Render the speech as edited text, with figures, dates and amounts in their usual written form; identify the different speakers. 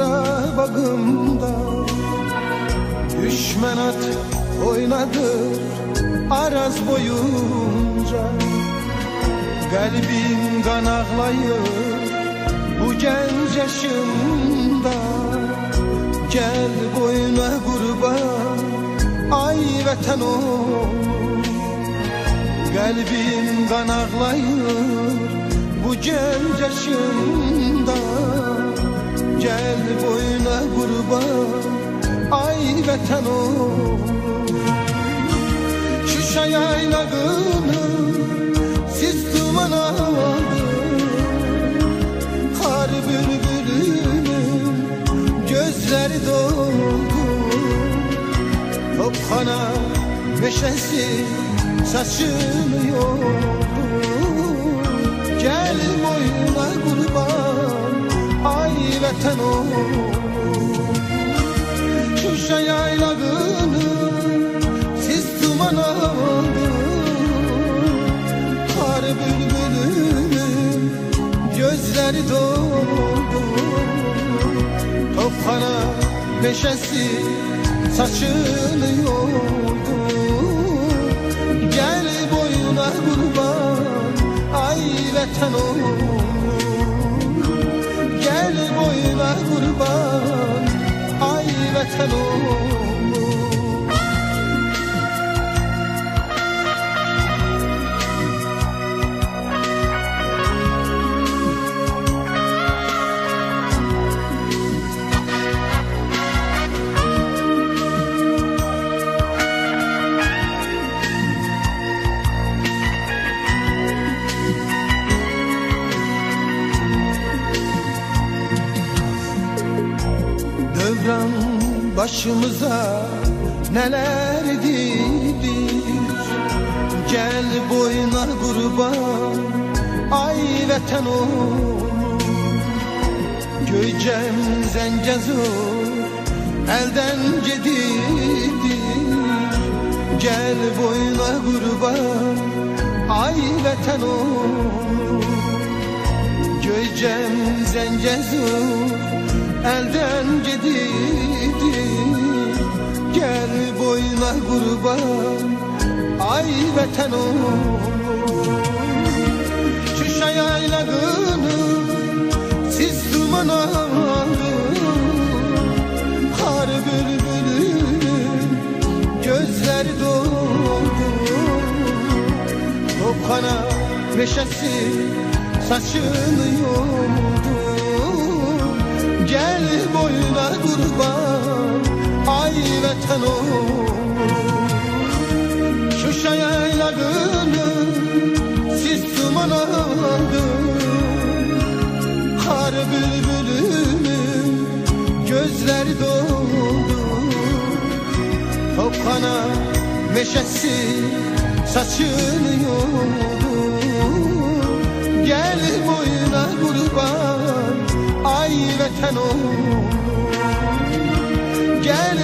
Speaker 1: Karabağımda düşman at oynadı Araz boyunca. Kalbim kan ağlayır bu genç yaşımda. Gel boyuna kurban ay vatan oğlum. Kalbim kan ağlayır bu genç yaşımda. Gel boyuna kurban ay vatan oğlum. Şuşa yaylağını siz duman aldı. Kar bülbülünün gözleri doldu. Tophana meşesi saçını yordu. Gel boyuna kurban ay vatan oğlum. Şuşa yaylağını siz duman aldı. Kar bülbülünün gözleri doldu. Tophana meşesi saçını yordu. Gel boyuna kurban ay vatan oğlum. Gel boyuna kurban ay vatan oğlum. Devran başımıza neler dilir. Gel boyuna kurban ay vatan oğlum. Göycem Zengezur elden gidilir. Gel boyuna kurban ay vatan oğlum. Göycem Zengezur elden gidilir. Gel boyuna kurban ay vatan oğlum. Şuşa yaylağını siz duman aldı. Kar bülbülünün gözleri doldu. Tophana meşesi saçını yordu. Gel boyuna kurban ay vatan oğlum. Şuşa yaylağını siz duman aldı. Kar bülbülünün gözleri doldu. Tophana meşesi saçını yordu. Gel boyuna kurban ay vatan oğlum. Gel